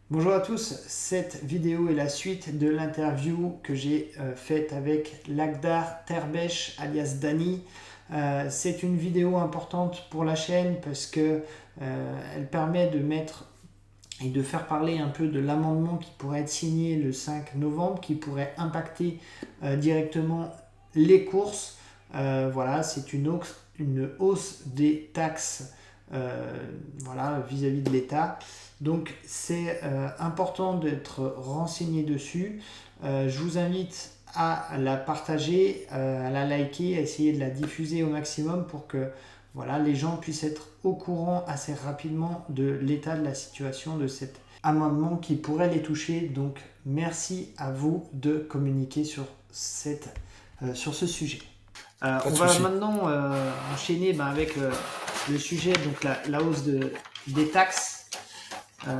Bonjour à tous, cette vidéo est la suite de l'interview que j'ai faite avec Lagdar Terbesh alias Dani. C'est une vidéo importante pour la chaîne parce que elle permet de mettre et de faire parler un peu de l'amendement qui pourrait être signé le 5 novembre, qui pourrait impacter directement les courses. Voilà, c'est une hausse des taxes voilà, vis-à-vis de l'État. Donc c'est important d'être renseigné dessus. Je vous invite à la partager, à la liker, à essayer de la diffuser au maximum pour que voilà, les gens puissent être au courant assez rapidement de l'état de la situation de cet amendement qui pourrait les toucher. Donc merci à vous de communiquer sur ce sujet. Pas On de va souci. maintenant enchaîner avec le sujet, donc la hausse des taxes,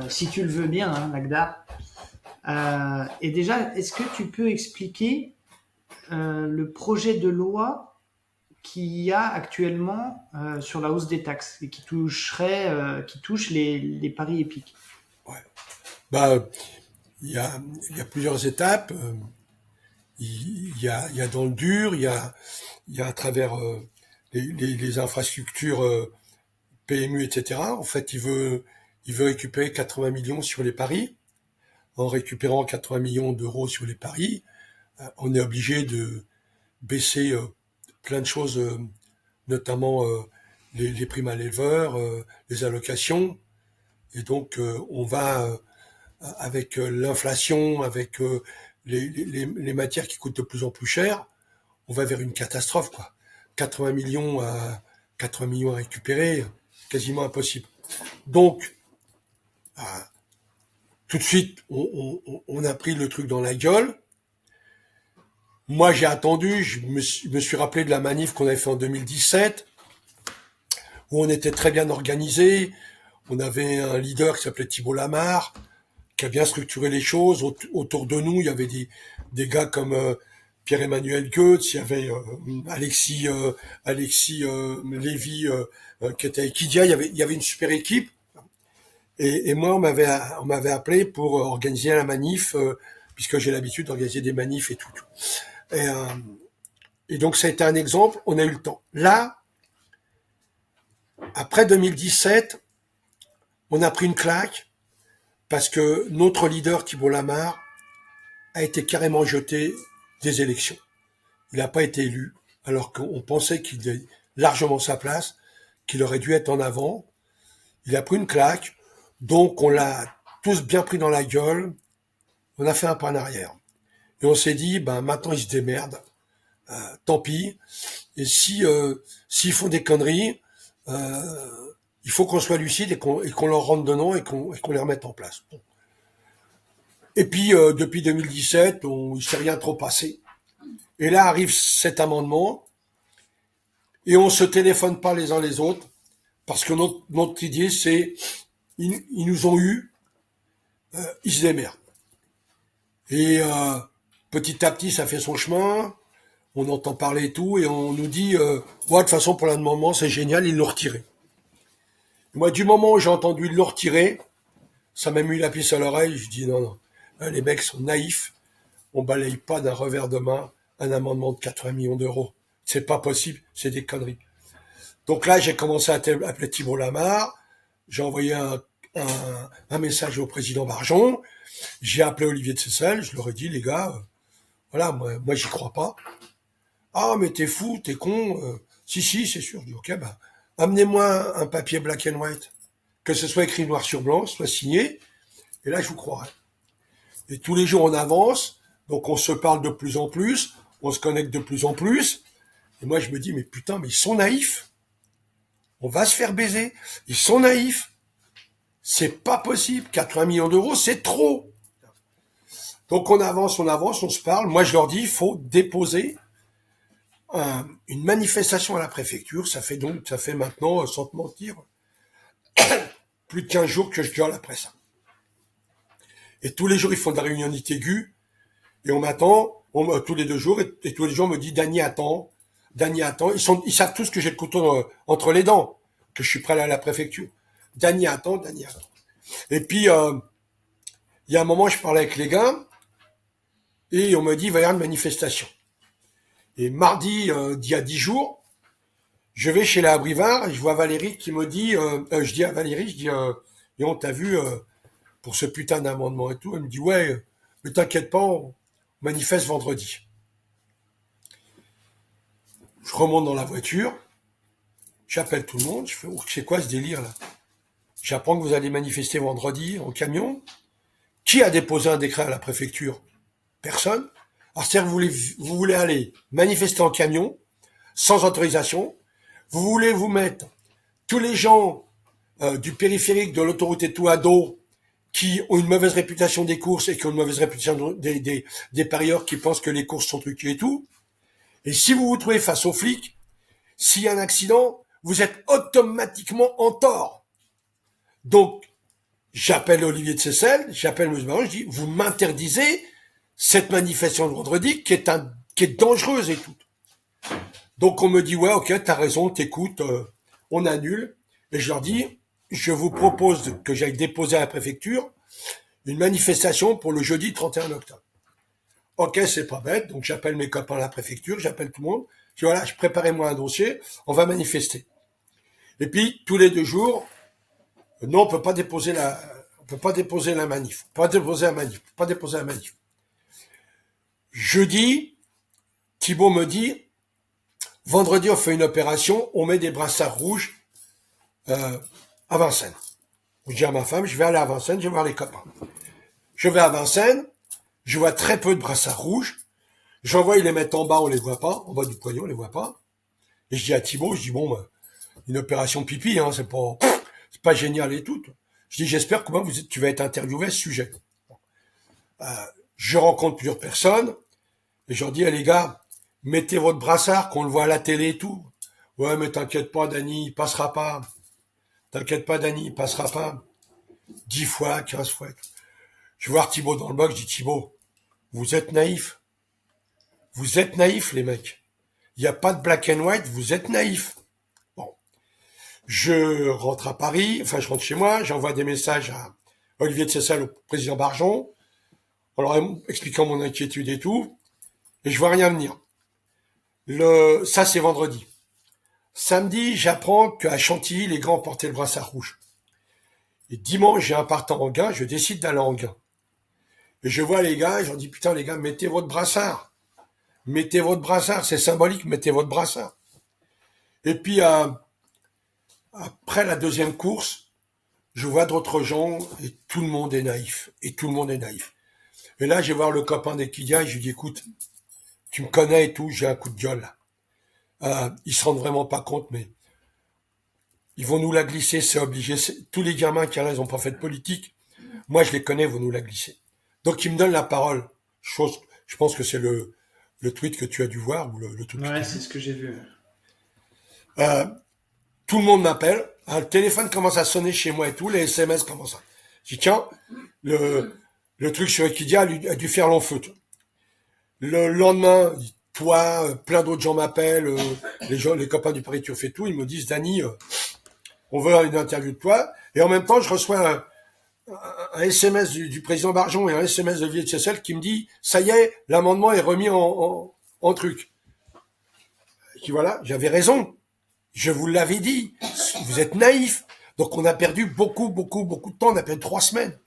si tu le veux bien, hein, Nagda. Et déjà, est-ce que tu peux expliquer le projet de loi qu'il y a actuellement sur la hausse des taxes et qui touche les paris épiques? Ouais. Bah, il y a, il y a plusieurs étapes. Il y a dans le dur, il y a à travers les infrastructures PMU, etc. En fait, il veut récupérer 80 millions sur les paris. En récupérant 80 millions d'euros sur les paris, on est obligé de baisser plein de choses, notamment les primes à l'éleveur, les allocations. Et donc, on va avec l'inflation, avec les matières qui coûtent de plus en plus cher, on va vers une catastrophe, quoi. 80 millions à 80 millions à récupérer, quasiment impossible. Donc, tout de suite, on a pris le truc dans la gueule. Moi, j'ai attendu, je me suis rappelé de la manif qu'on avait fait en 2017, où on était très bien organisé. On avait un leader qui s'appelait Thibault Lamarre, qui a bien structuré les choses. Autour de nous, il y avait des gars comme Pierre-Emmanuel Goetz, il y avait Alexis Lévy qui était avec Kidia. Il y avait une super équipe. Et moi, on m'avait appelé pour organiser la manif, puisque j'ai l'habitude d'organiser des manifs et tout. Et, euh, et donc, ça a été un exemple. On a eu le temps. Là, après 2017, on a pris une claque parce que notre leader, Thibault Lamarre, a été carrément jeté des élections. Il n'a pas été élu, alors qu'on pensait qu'il avait largement sa place, qu'il aurait dû être en avant. Il a pris une claque, donc on l'a tous bien pris dans la gueule. On a fait un pas en arrière. Et on s'est dit, ben maintenant ils se démerdent, tant pis. Et s'ils font des conneries, il faut qu'on soit lucide et qu'on leur rentre dedans et qu'on les remette en place. Bon. Et puis depuis 2017, il s'est rien trop passé. Et là arrive cet amendement et on se téléphone pas les uns les autres parce que notre idée c'est ils nous ont eu, ils se démerdent. Et petit à petit ça fait son chemin, on entend parler et tout et on nous dit ouais, de toute façon pour le moment c'est génial, ils l'ont retiré. Et moi du moment où j'ai entendu ils l'ont retiré, ça m'a mis la puce à l'oreille, je dis non non, les mecs sont naïfs, on balaye pas d'un revers de main un amendement de 80 millions d'euros. C'est pas possible, c'est des conneries. Donc là, j'ai commencé à appeler Thibault Lamarre. J'ai envoyé un message au président Barjon. J'ai appelé Olivier de Seyssel. Je leur ai dit, les gars, voilà, moi j'y crois pas. Ah, mais t'es fou, t'es con. Si, si, c'est sûr. Je dis, ok, bah, amenez-moi un papier black and white. Que ce soit écrit noir sur blanc, soit signé. Et là, je vous croirai. Et tous les jours, on avance. Donc, on se parle de plus en plus. On se connecte de plus en plus. Et moi, je me dis, mais putain, mais ils sont naïfs. On va se faire baiser. Ils sont naïfs. C'est pas possible. 80 millions d'euros, c'est trop. Donc on avance, on se parle. Moi, je leur dis, il faut déposer une manifestation à la préfecture. Ça fait maintenant, sans te mentir, plus de 15 jours que je gueule après ça. Et tous les jours, ils font de la réunion aiguë. Et on m'attend, tous les 2 jours, et tous les jours, on me dit, Dany, attends. Dany, attends. Ils savent tous que j'ai le couteau entre les dents, que je suis prêt à aller à la préfecture. Dany, attends, Dany, attends. Et puis, il y a un moment, je parlais avec les gars, et on me dit, il va y avoir une manifestation. Et mardi, d'il y a 10 jours, je vais chez la Abrivard, et je vois Valérie qui me dit, je dis à Valérie, et on t'a vu pour ce putain d'amendement et tout. Elle me dit, ouais, mais t'inquiète pas, on manifeste vendredi. Je remonte dans la voiture, j'appelle tout le monde, je fais, oh, c'est quoi ce délire là? J'apprends que vous allez manifester vendredi en camion. Qui a déposé un décret à la préfecture? Personne. Alors c'est-à-dire que vous voulez aller manifester en camion, sans autorisation, vous voulez vous mettre tous les gens du périphérique de l'autoroute et tout à dos qui ont une mauvaise réputation des courses et qui ont une mauvaise réputation des parieurs qui pensent que les courses sont truquées et tout. Et si vous vous trouvez face aux flics, s'il y a un accident, vous êtes automatiquement en tort. Donc, j'appelle Olivier de Seyssel, j'appelle M. Baron, je dis, vous m'interdisez cette manifestation de vendredi qui est dangereuse et tout. Donc on me dit, ouais, ok, t'as raison, t'écoutes, on annule. Et je leur dis, je vous propose que j'aille déposer à la préfecture une manifestation pour le jeudi 31 octobre. Ok, c'est pas bête, donc j'appelle mes copains à la préfecture, j'appelle tout le monde. Je dis, voilà, préparez-moi un dossier, on va manifester. Et puis, tous les 2 jours, non, on peut pas déposer la manif. Pas déposer la manif. Jeudi, Thibault me dit, vendredi, on fait une opération, on met des brassards rouges à Vincennes. Je dis à ma femme, je vais aller à Vincennes, je vais voir les copains. Je vais à Vincennes, je vois très peu de brassards rouges. J'envoie, ils les mettent en bas, on les voit pas, en bas du poignet, on les voit pas. Et je dis à Thibault, je dis bon, une opération pipi, hein, c'est pas génial et tout. Je dis j'espère que tu vas être interviewé à ce sujet. Je rencontre plusieurs personnes et je leur dis, les gars, mettez votre brassard, qu'on le voit à la télé et tout. Ouais, mais t'inquiète pas, Dany, il passera pas. T'inquiète pas, Dany, il passera pas. 10 fois, 15 fois. Je vais voir Thibault dans le box, je dis, Thibault, vous êtes naïfs. Vous êtes naïfs, les mecs. Il n'y a pas de black and white, vous êtes naïfs. Bon. Je rentre à Paris, enfin, je rentre chez moi, j'envoie des messages à Olivier de Seyssel, au président Barjon, en leur expliquant mon inquiétude et tout, et je vois rien venir. Ça, c'est vendredi. Samedi, j'apprends qu'à Chantilly, les grands portaient le brassard rouge. Et dimanche, j'ai un partant en Gain, je décide d'aller en Gain. Et je vois les gars, et je leur dis, putain, les gars, mettez votre brassard. Mettez votre brassard, c'est symbolique, mettez votre brassard. Et puis, après la deuxième course, je vois d'autres gens, et tout le monde est naïf. Et tout le monde est naïf. Et là, je vais voir le copain d'Equidia, et je lui dis, écoute, tu me connais et tout, j'ai un coup de gueule, là. Ils se rendent vraiment pas compte, mais ils vont nous la glisser, c'est obligé. Tous les gamins qui, là, ils ont pas fait de politique, moi, je les connais, ils vont nous la glisser. Donc, ils me donnent la parole. Je pense que c'est le tweet que tu as dû voir, ou le tweet. Ouais, c'est ce que j'ai vu. Tout le monde m'appelle. Le téléphone commence à sonner chez moi et tout, les SMS commencent à... Je dis, tiens, le truc sur Equidia a dû faire long feu. Le lendemain, toi, plein d'autres gens m'appellent, les copains du Paris Turf et tout, ils me disent, Dany, on veut une interview de toi. Et en même temps, je reçois un SMS du président Barjon et un SMS de Olivier de Seyssel qui me dit, ça y est, l'amendement est remis en truc. Je dis, voilà, j'avais raison. Je vous l'avais dit. Vous êtes naïfs. Donc on a perdu beaucoup de temps. On a perdu 3 semaines.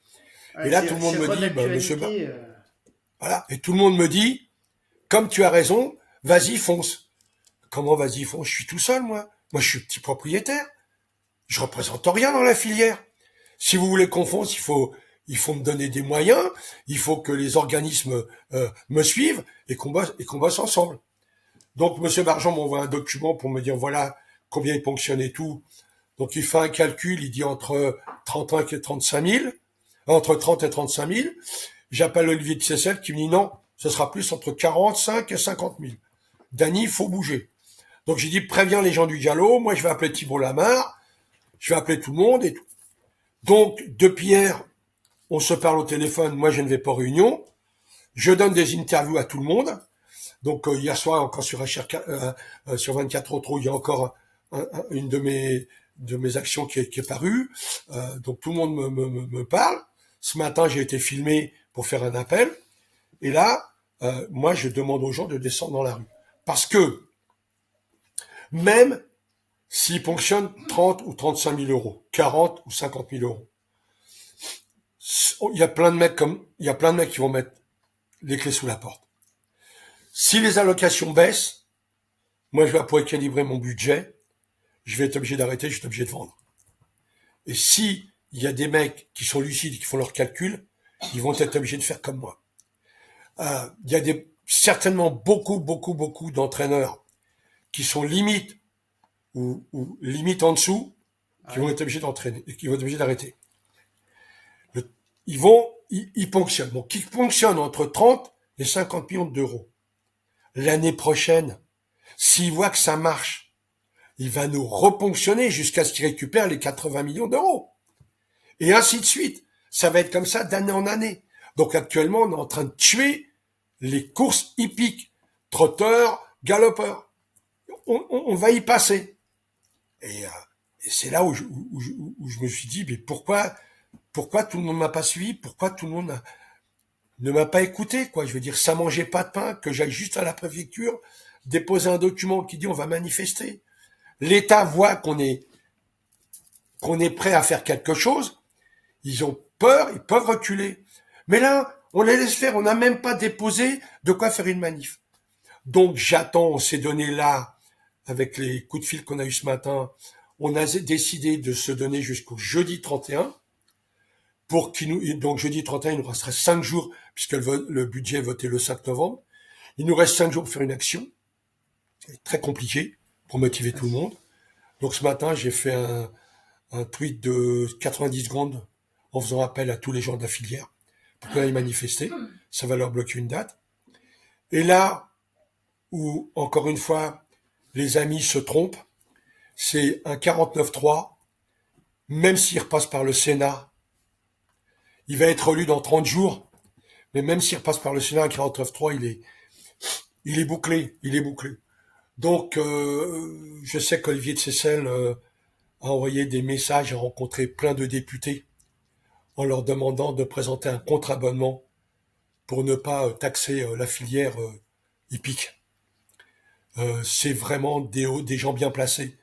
Ouais, et là, tout le monde me dit, monsieur voilà. Et tout le monde me dit, comme tu as raison, vas-y, fonce. Comment vas-y, fonce? Je suis tout seul, moi. Moi, je suis petit propriétaire. Je représente rien dans la filière. Si vous voulez qu'on fonce, il faut me donner des moyens. Il faut que les organismes me suivent et qu'on bosse ensemble. Donc, monsieur Barjon m'envoie un document pour me dire, voilà, combien il ponctionne et tout. Donc, il fait un calcul, il dit entre 35 et 35 000, entre 30 et 35 000. J'appelle Olivier de Seyssel qui me dit non, ce sera plus entre 45 et 50 000. Dany, il faut bouger. Donc, j'ai dit, préviens les gens du Gallo, moi, je vais appeler Thibault Lamarre, je vais appeler tout le monde et tout. Donc, depuis hier, on se parle au téléphone, moi, je ne vais pas aux réunions. Je donne des interviews à tout le monde. Donc, hier soir, encore sur sur 24 autres, il y a encore une de mes actions qui est parue. Donc tout le monde me parle. Ce matin, j'ai été filmé pour faire un appel. Et là, moi, je demande aux gens de descendre dans la rue. Parce que même s'ils ponctionnent 30 ou 35 000 euros, 40 ou 50 000 euros, il y a plein de mecs qui vont mettre les clés sous la porte. Si les allocations baissent, moi, je vais pour équilibrer mon budget, je vais être obligé d'arrêter, je vais être obligé de vendre. Et si il y a des mecs qui sont lucides, qui font leurs calculs, ils vont être obligés de faire comme moi. Il y a certainement beaucoup d'entraîneurs qui sont limite ou limite en dessous, qui vont être obligés d'entraîner, qui vont être obligés d'arrêter. Ils ponctionnent. Donc, ils ponctionnent entre 30 et 50 millions d'euros. L'année prochaine, s'ils voient que ça marche, il va nous reponctionner jusqu'à ce qu'il récupère les 80 millions d'euros. Et ainsi de suite. Ça va être comme ça d'année en année. Donc actuellement, on est en train de tuer les courses hippiques, trotteurs, galopeurs. On va y passer. Et c'est là où je me suis dit, mais pourquoi tout le monde m'a pas suivi? Pourquoi tout le monde ne m'a pas écouté, quoi? Je veux dire, ça mangeait pas de pain, que j'aille juste à la préfecture, déposer un document qui dit on va manifester. L'État voit qu'on est prêt à faire quelque chose. Ils ont peur, ils peuvent reculer. Mais là, on les laisse faire, on n'a même pas déposé de quoi faire une manif. Donc j'attends, on s'est donné là, avec les coups de fil qu'on a eu ce matin, on a décidé de se donner jusqu'au jeudi 31, donc jeudi 31, il nous resterait 5 jours, puisque le budget est voté le 5 novembre. Il nous reste 5 jours pour faire une action. C'est très compliqué pour motiver tout le monde. Donc ce matin, j'ai fait un tweet de 90 secondes en faisant appel à tous les gens de la filière pour qu'ils aillent manifester. Ça va leur bloquer une date. Et là où, encore une fois, les amis se trompent, c'est un 49.3, même s'il repasse par le Sénat, il va être relu dans 30 jours, mais même s'il repasse par le Sénat, un 49.3, il est bouclé. Donc, je sais qu'Olivier de Seyssel a envoyé des messages, a rencontré plein de députés en leur demandant de présenter un contre-abonnement pour ne pas taxer la filière hippique. C'est vraiment des gens bien placés,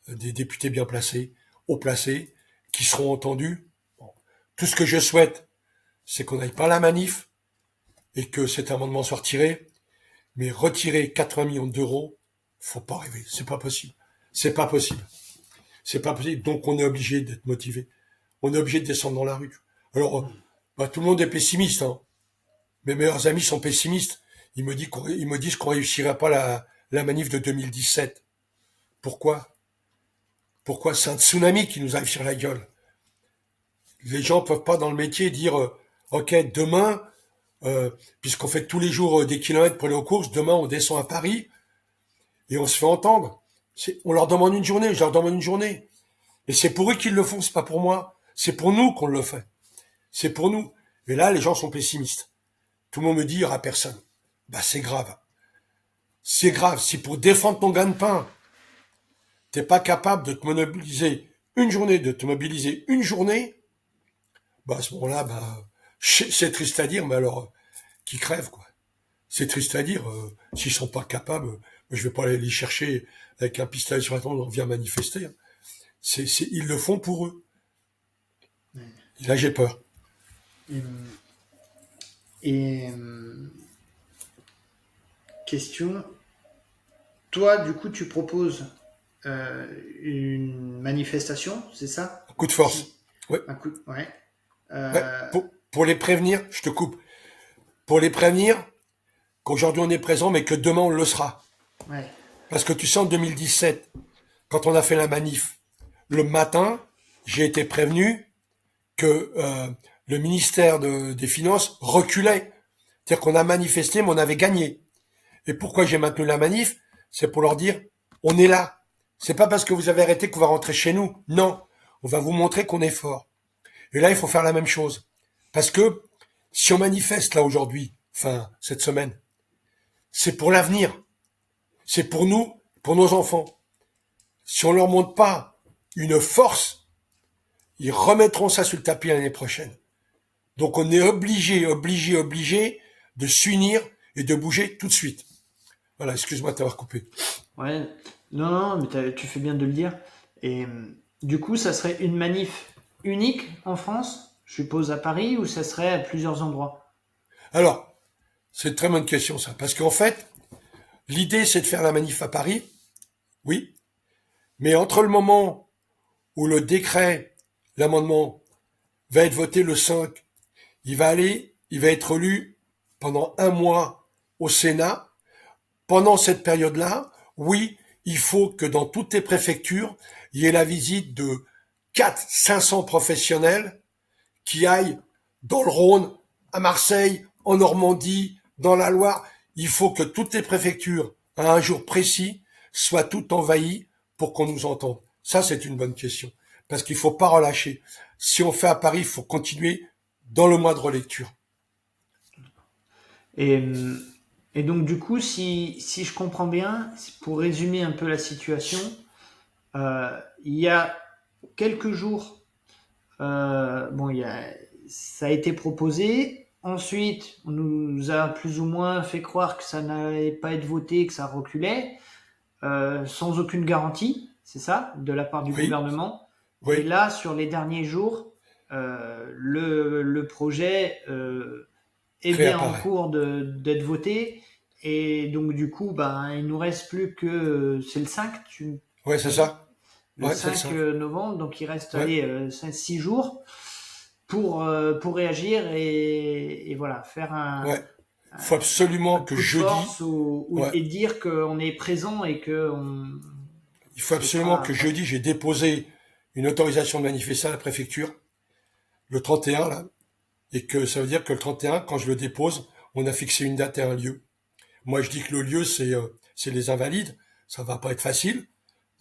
des députés bien placés, haut placés, qui seront entendus. Bon. Tout ce que je souhaite, c'est qu'on n'aille pas à la manif et que cet amendement soit retiré. Mais retirer 80 millions d'euros, faut pas rêver, c'est pas possible. Donc on est obligé d'être motivé. On est obligé de descendre dans la rue. Alors, tout le monde est pessimiste. Hein. Mes meilleurs amis sont pessimistes. Ils me disent qu'on réussirait pas la manif de 2017. Pourquoi c'est un tsunami qui nous arrive sur la gueule. Les gens peuvent pas dans le métier dire ok, demain, puisqu'on fait tous les jours des kilomètres pour aller aux courses, demain on descend à Paris et on se fait entendre. On leur demande une journée, je leur demande une journée. Et c'est pour eux qu'ils le font, c'est pas pour moi. C'est pour nous qu'on le fait. C'est pour nous. Et là, les gens sont pessimistes. Tout le monde me dit, il n'y aura personne. Bah, c'est grave. C'est grave. Si pour défendre ton gagne-pain, t'es pas capable de te mobiliser une journée, bah, à ce moment-là, bah, c'est triste à dire, mais alors, qui crève, quoi. C'est triste à dire, s'ils sont pas capables, je vais pas aller les chercher avec un pistolet sur la tête, on vient manifester. Hein. Ils le font pour eux. Et là, j'ai peur. Et question, toi, du coup, tu proposes une manifestation, c'est ça? Un coup de force. Ouais. Ouais. Pour les prévenir, je te coupe. Pour les prévenir qu'aujourd'hui on est présent, mais que demain on le sera. Ouais. Parce que tu sais, en 2017, quand on a fait la manif, le matin, j'ai été prévenu que le ministère des Finances reculait. C'est-à-dire qu'on a manifesté, mais on avait gagné. Et pourquoi j'ai maintenu la manif? C'est pour leur dire, on est là. C'est pas parce que vous avez arrêté qu'on va rentrer chez nous. Non. On va vous montrer qu'on est fort. Et là, il faut faire la même chose. Parce que si on manifeste là aujourd'hui, enfin cette semaine, c'est pour l'avenir. C'est pour nous, pour nos enfants. Si on leur montre pas une force, ils remettront ça sur le tapis l'année prochaine. Donc on est obligé de s'unir et de bouger tout de suite. Voilà, excuse-moi de t'avoir coupé. Ouais, non, non, mais tu fais bien de le dire. Et du coup, ça serait une manif unique en France, je suppose à Paris, ou ça serait à plusieurs endroits? Alors, c'est une très bonne question ça, parce qu'en fait, l'idée c'est de faire la manif à Paris, oui, mais entre le moment où le décret, l'amendement va être voté le 5, il va être lu pendant un mois au Sénat. Pendant cette période-là, oui, il faut que dans toutes les préfectures, il y ait la visite de 400-500 professionnels qui aillent dans le Rhône, à Marseille, en Normandie, dans la Loire. Il faut que toutes les préfectures, à un jour précis, soient toutes envahies pour qu'on nous entende. Ça, c'est une bonne question. Parce qu'il faut pas relâcher. Si on fait à Paris, il faut continuer dans le mois de relecture. Et, et donc, du coup, si je comprends bien, pour résumer un peu la situation, il y a quelques jours, bon, ça a été proposé. Ensuite, on nous a plus ou moins fait croire que ça n'allait pas être voté, que ça reculait, sans aucune garantie, c'est ça, de la part du Oui, gouvernement. Et oui, là, sur les derniers jours, le projet est bien en réapparaît. cours d'être voté. Et donc, du coup, ben, il nous reste plus que, c'est le 5, tu Ouais, m'as c'est dit? ça. Le Ouais, c'est le 5 5. novembre, donc il reste, Ouais. allez, 6 jours pour réagir et voilà, faire Ouais. Faut absolument un que coup de jeudi, force ouais. et dire qu'on est présent et Il faut ce absolument sera, que voilà. jeudi, j'ai déposé une autorisation de manifester à la préfecture, le 31, là, et que ça veut dire que le 31, quand je le dépose, on a fixé une date et un lieu. Moi, je dis que le lieu, c'est les Invalides. Ça va pas être facile,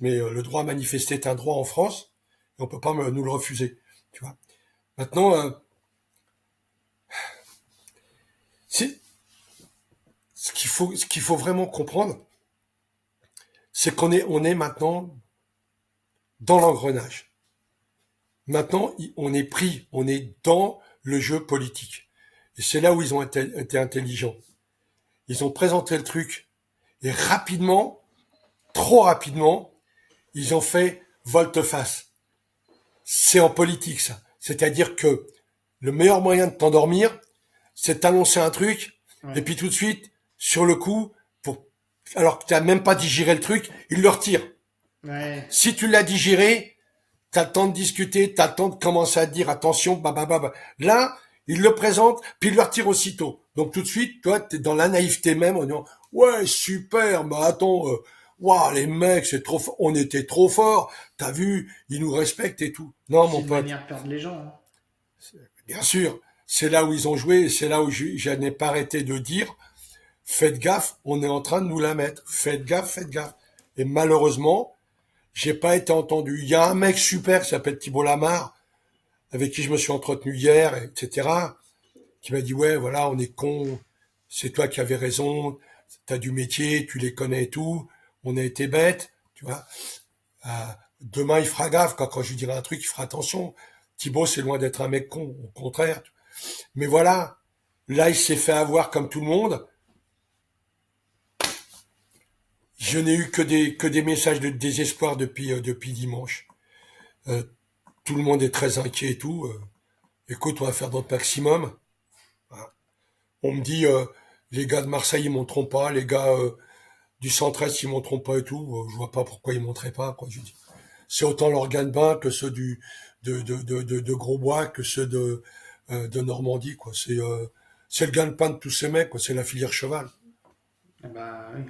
mais le droit à manifester est un droit en France, et on peut pas nous le refuser. Tu vois. Maintenant, c'est ce qu'il faut vraiment comprendre, c'est on est maintenant dans l'engrenage. Maintenant, on est pris, on est dans le jeu politique. Et c'est là où ils ont été intelligents. Ils ont présenté le truc et rapidement, trop rapidement, ils ont fait volte-face. C'est en politique ça. C'est-à-dire que le meilleur moyen de t'endormir, c'est d'annoncer un truc et Ouais. puis tout de suite, sur le coup, alors que tu n'as même pas digéré le truc, ils le retirent. Ouais. Si tu l'as digéré, t'as le temps de discuter, t'as le temps de commencer à te dire attention, bah. Là, il le présente, puis il le retire aussitôt. Donc tout de suite, toi, t'es dans la naïveté même en disant ouais, super, bah attends, waouh, les mecs, c'est trop fort, on était trop forts, t'as vu, ils nous respectent et tout. Non, Puis mon c'est une pote, manière de perdre les gens, hein. bien sûr, c'est là où ils ont joué, et c'est là où je n'ai pas arrêté de dire faites gaffe, on est en train de nous la mettre. Faites gaffe, faites gaffe. Et malheureusement, j'ai pas été entendu. Il y a un mec super qui s'appelle Thibault Lamar, avec qui je me suis entretenu hier, etc., qui m'a dit ouais, voilà, on est con, c'est toi qui avais raison, t'as du métier, tu les connais et tout, on a été bêtes, tu vois. Euh, Demain, il fera gaffe, quand je lui dirai un truc, il fera attention. Thibault, c'est loin d'être un mec con, au contraire. Mais voilà, là, il s'est fait avoir comme tout le monde. Je n'ai eu que des messages de désespoir depuis dimanche. Euh, Tout le monde est très inquiet et tout. Écoute, on va faire notre maximum. Voilà. On me dit, les gars de Marseille, ils monteront pas, les gars du Centre-Est, ils monteront pas et tout. Je vois pas pourquoi ils monteraient pas, quoi. Je dis. C'est autant l'organe bain que ceux de Grosbois, que ceux de Normandie, quoi. C'est le gagne-pain de tous ces mecs, quoi. C'est la filière cheval. Ah bah oui.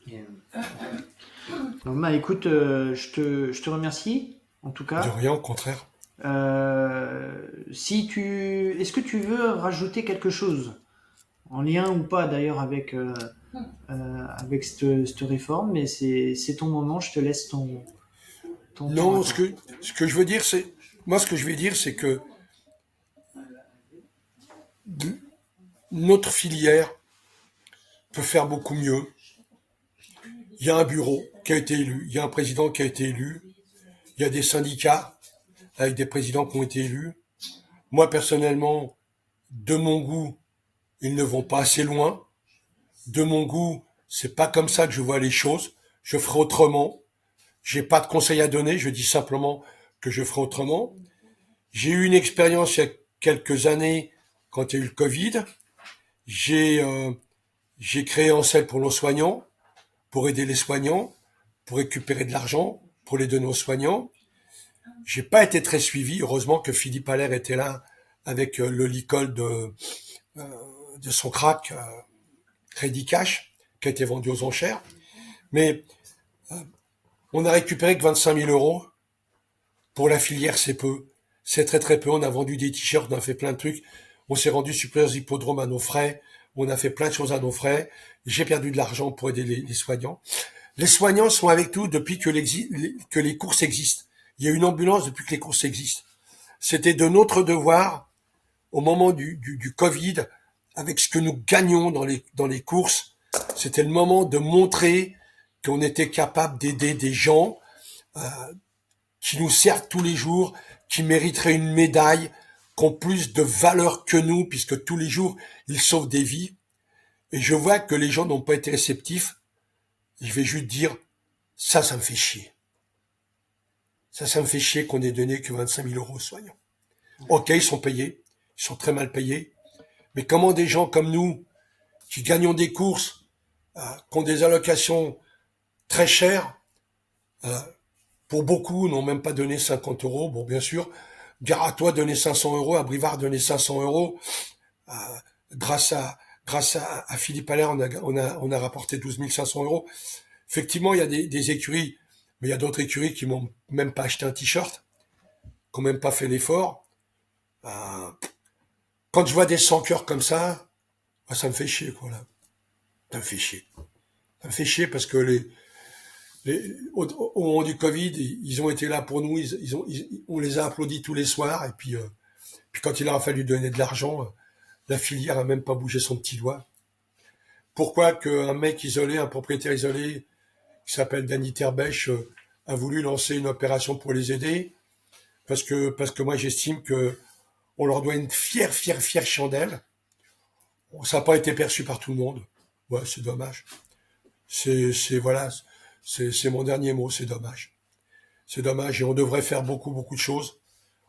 Et, donc, bah, écoute, je te remercie, en tout De cas. rien, au contraire. Est-ce que tu veux rajouter quelque chose, en lien ou pas d'ailleurs avec cette réforme, mais c'est ton moment, je te laisse ton temps à Non, toi. ce que je veux dire, c'est, moi, ce que je vais dire, c'est que notre filière peut faire beaucoup mieux. Il y a un bureau qui a été élu, il y a un président qui a été élu, il y a des syndicats avec des présidents qui ont été élus. Moi, personnellement, de mon goût, ils ne vont pas assez loin. De mon goût, c'est pas comme ça que je vois les choses. Je ferai autrement. J'ai pas de conseils à donner. Je dis simplement que je ferai autrement. J'ai eu une expérience il y a quelques années quand il y a eu le Covid. J'ai j'ai créé Ansel pour nos soignants, pour aider les soignants, pour récupérer de l'argent, pour les donner aux soignants. J'ai pas été très suivi. Heureusement que Philippe Allaire était là avec le licol de son crack Crédit Cash qui a été vendu aux enchères. Mais on a récupéré que 25 000 euros. Pour la filière, c'est peu. C'est très très peu. On a vendu des t-shirts, on a fait plein de trucs. On s'est rendu sur plusieurs hippodromes à nos frais. On a fait plein de choses à nos frais. J'ai perdu de l'argent pour aider les soignants. Les soignants sont avec nous depuis que les courses existent. Il y a une ambulance depuis que les courses existent. C'était de notre devoir, au moment du Covid, avec ce que nous gagnons dans les courses, c'était le moment de montrer qu'on était capable d'aider des gens qui nous servent tous les jours, qui mériteraient une médaille, qui ont plus de valeur que nous, puisque tous les jours, ils sauvent des vies. Et je vois que les gens n'ont pas été réceptifs. Je vais juste dire, ça me fait chier. Ça me fait chier qu'on ait donné que 25 000 euros aux soignants. Ok, ils sont payés, ils sont très mal payés. Mais comment des gens comme nous, qui gagnons des courses, qui ont des allocations très chères, pour beaucoup n'ont même pas donné 50 euros. Bon, bien sûr, gare à toi donner 500 euros, à Brivard donner 500 euros. Euh, grâce à Philippe Allaire, on a rapporté 12 500 euros. Effectivement, il y a des écuries, mais il y a d'autres écuries qui m'ont même pas acheté un t-shirt, qui n'ont même pas fait l'effort. Euh, Quand je vois des sans-cœurs comme ça, ça me fait chier, quoi, là. Ça me fait chier. Ça me fait chier parce que au moment du Covid, ils ont été là pour nous, on les a applaudis tous les soirs, et puis quand il a fallu donner de l'argent, la filière a même pas bougé son petit doigt. Pourquoi qu'un mec isolé, un propriétaire isolé, qui s'appelle Danny Terbèche, a voulu lancer une opération pour les aider? Parce que moi j'estime que on leur doit une fière chandelle. Bon, ça n'a pas été perçu par tout le monde. Ouais, c'est dommage. Voilà, c'est mon dernier mot, c'est dommage. C'est dommage et on devrait faire beaucoup de choses.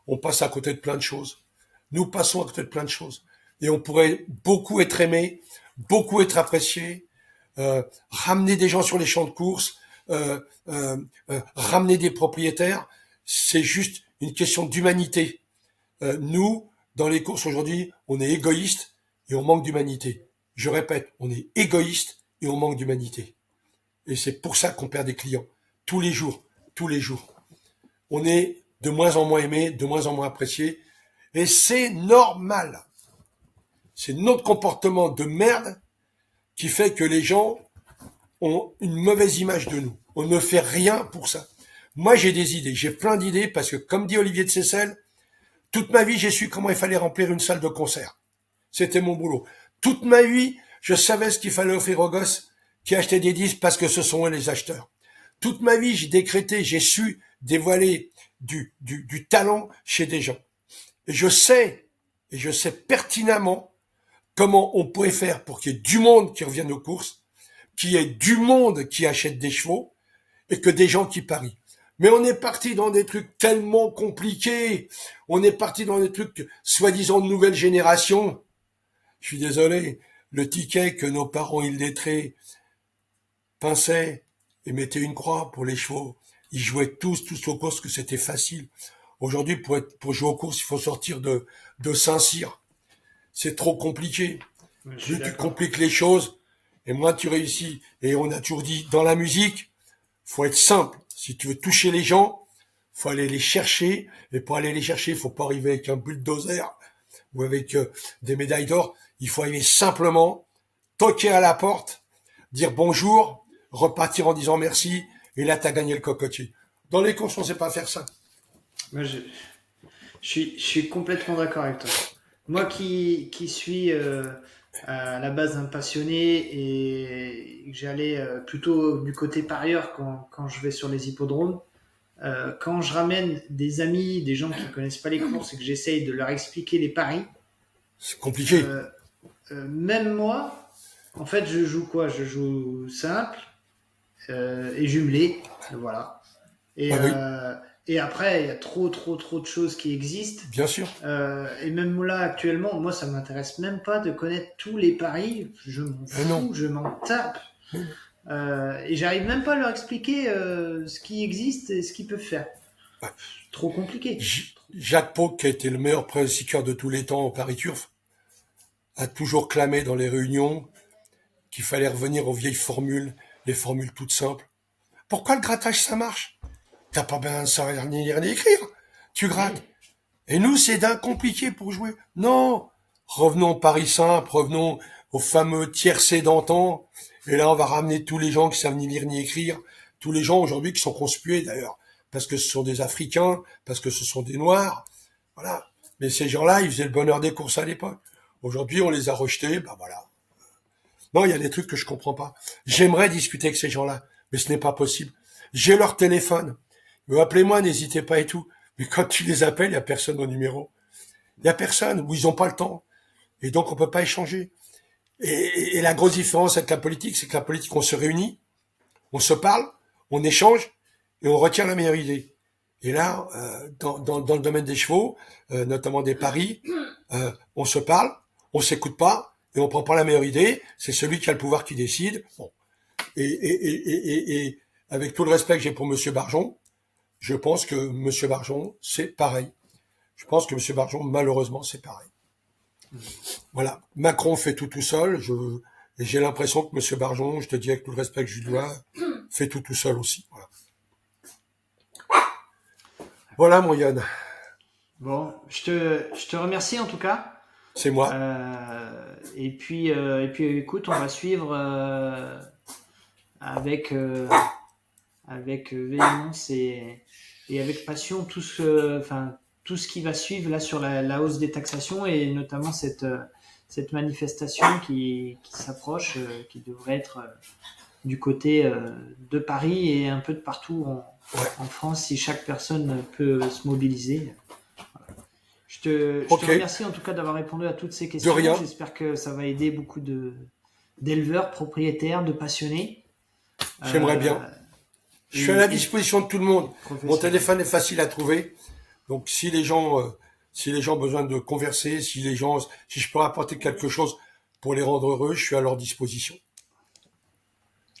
On passe à côté de plein de choses. Nous passons à côté de plein de choses. Et on pourrait beaucoup être aimé, beaucoup être apprécié, ramener des gens sur les champs de course, ramener des propriétaires. C'est juste une question d'humanité. Nous, dans les courses aujourd'hui, on est égoïste et on manque d'humanité. Je répète, on est égoïste et on manque d'humanité. Et c'est pour ça qu'on perd des clients. Tous les jours. Tous les jours. On est de moins en moins aimé, de moins en moins apprécié. Et c'est normal. C'est notre comportement de merde qui fait que les gens ont une mauvaise image de nous. On ne fait rien pour ça. Moi, j'ai des idées. J'ai plein d'idées parce que, comme dit Olivier de Seyssel, toute ma vie, j'ai su comment il fallait remplir une salle de concert. C'était mon boulot. Toute ma vie, je savais ce qu'il fallait offrir aux gosses qui achetaient des disques parce que ce sont eux les acheteurs. Toute ma vie, j'ai décrété, j'ai su dévoiler du talent chez des gens. Et je sais pertinemment comment on pourrait faire pour qu'il y ait du monde qui revienne aux courses, qu'il y ait du monde qui achète des chevaux et que des gens qui parient. Mais on est parti dans des trucs tellement compliqués. On est parti dans des trucs soi-disant de nouvelle génération. Je suis désolé, le ticket que nos parents illettrés pinçaient et mettaient une croix pour les chevaux, ils jouaient tous aux courses que c'était facile. Aujourd'hui, pour jouer aux courses, il faut sortir de Saint-Cyr. C'est trop compliqué. Plus tu compliques les choses, et moins tu réussis. Et on a toujours dit, dans la musique, faut être simple. Si tu veux toucher les gens, faut aller les chercher. Et pour aller les chercher, il faut pas arriver avec un bulldozer ou avec des médailles d'or. Il faut arriver simplement, toquer à la porte, dire bonjour, repartir en disant merci, et là, t'as gagné le cocotier. Dans les courses, on sait pas faire ça. Moi, je suis complètement d'accord avec toi. Moi qui suis à la base un passionné et que j'allais plutôt du côté parieur quand je vais sur les hippodromes, quand je ramène des amis, des gens qui ne connaissent pas les courses et que j'essaye de leur expliquer les paris, C'est compliqué. même moi, en fait, je joue quoi? Je joue simple et jumelé, voilà. Et, Ah oui, et après, il y a trop de choses qui existent. bien sûr. Et même là, actuellement, moi, ça m'intéresse même pas de connaître tous les paris. Je m'en Non. fous, je m'en tape. Et j'arrive même pas à leur expliquer ce qui existe et ce qu'ils peuvent faire. Ouais. Trop compliqué. Jacques Pauque, qui a été le meilleur pronostiqueur de tous les temps en Paris Turf, a toujours clamé dans les réunions qu'il fallait revenir aux vieilles formules, les formules toutes simples. Pourquoi le grattage ça marche? T'as pas besoin de savoir ni lire ni écrire. Tu grattes. Et nous, c'est d'un compliqué pour jouer. Non. Revenons au Paris simple, revenons au fameux tiercé d'antan. Et là, on va ramener tous les gens qui savent ni lire ni écrire. Tous les gens aujourd'hui qui sont conspués d'ailleurs. Parce que ce sont des Africains, parce que ce sont des Noirs. Voilà. Mais ces gens-là, ils faisaient le bonheur des courses à l'époque. Aujourd'hui, on les a rejetés, ben voilà. Non, il y a des trucs que je comprends pas. J'aimerais discuter avec ces gens-là, mais ce n'est pas possible. J'ai leur téléphone. Appelez-moi, n'hésitez pas et tout. Mais quand tu les appelles, il y a personne au numéro. Il y a personne, ou ils ont pas le temps. Et donc, on peut pas échanger. Et la grosse différence avec la politique, c'est que la politique, on se réunit, on se parle, on échange, et on retient la meilleure idée. Et là, dans le domaine des chevaux, notamment des paris, on se parle, on s'écoute pas, et on prend pas la meilleure idée. C'est celui qui a le pouvoir qui décide. Bon. Et avec tout le respect que j'ai pour Monsieur Barjon, je pense que Monsieur Barjon, c'est pareil. Je pense que Monsieur Barjon, malheureusement, c'est pareil. Voilà. Macron fait tout seul. J'ai l'impression que Monsieur Barjon, je te dis avec tout le respect que je lui dois, fait tout seul aussi. Voilà. Voilà, mon Yann. Bon, je te remercie en tout cas. C'est moi. Et puis, écoute, on va suivre avec véhémence et avec passion tout ce qui va suivre là sur la hausse des taxations et notamment cette manifestation qui s'approche, qui devrait être du côté de Paris et un peu de partout en France si chaque personne peut se mobiliser. Je te remercie en tout cas d'avoir répondu à toutes ces questions. De rien. J'espère que ça va aider beaucoup d'éleveurs, propriétaires, de passionnés. J'aimerais bien. Je suis à la disposition de tout le monde. Mon téléphone est facile à trouver. Donc si les gens ont besoin de converser, si je peux apporter quelque chose pour les rendre heureux, je suis à leur disposition.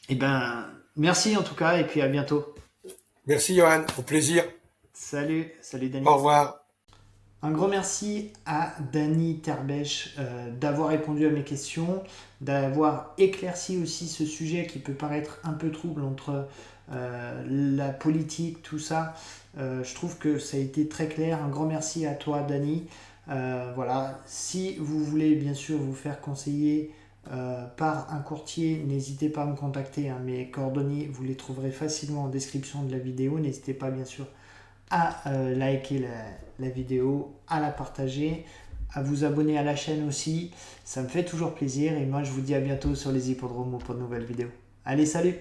Eh ben, merci en tout cas et puis à bientôt. Merci Johan, au plaisir. Salut Dany. Au revoir. Un grand merci à Dany Terbech d'avoir répondu à mes questions, d'avoir éclairci aussi ce sujet qui peut paraître un peu trouble entre la politique, tout ça. Je trouve que ça a été très clair. Un grand merci à toi, Dany. Voilà. Si vous voulez bien sûr vous faire conseiller par un courtier, n'hésitez pas à me contacter. Hein. Mes coordonnées, vous les trouverez facilement en description de la vidéo. N'hésitez pas bien sûr à liker la vidéo, à la partager, à vous abonner à la chaîne aussi. Ça me fait toujours plaisir et moi je vous dis à bientôt sur les hippodromes pour de nouvelles vidéos. Allez, salut!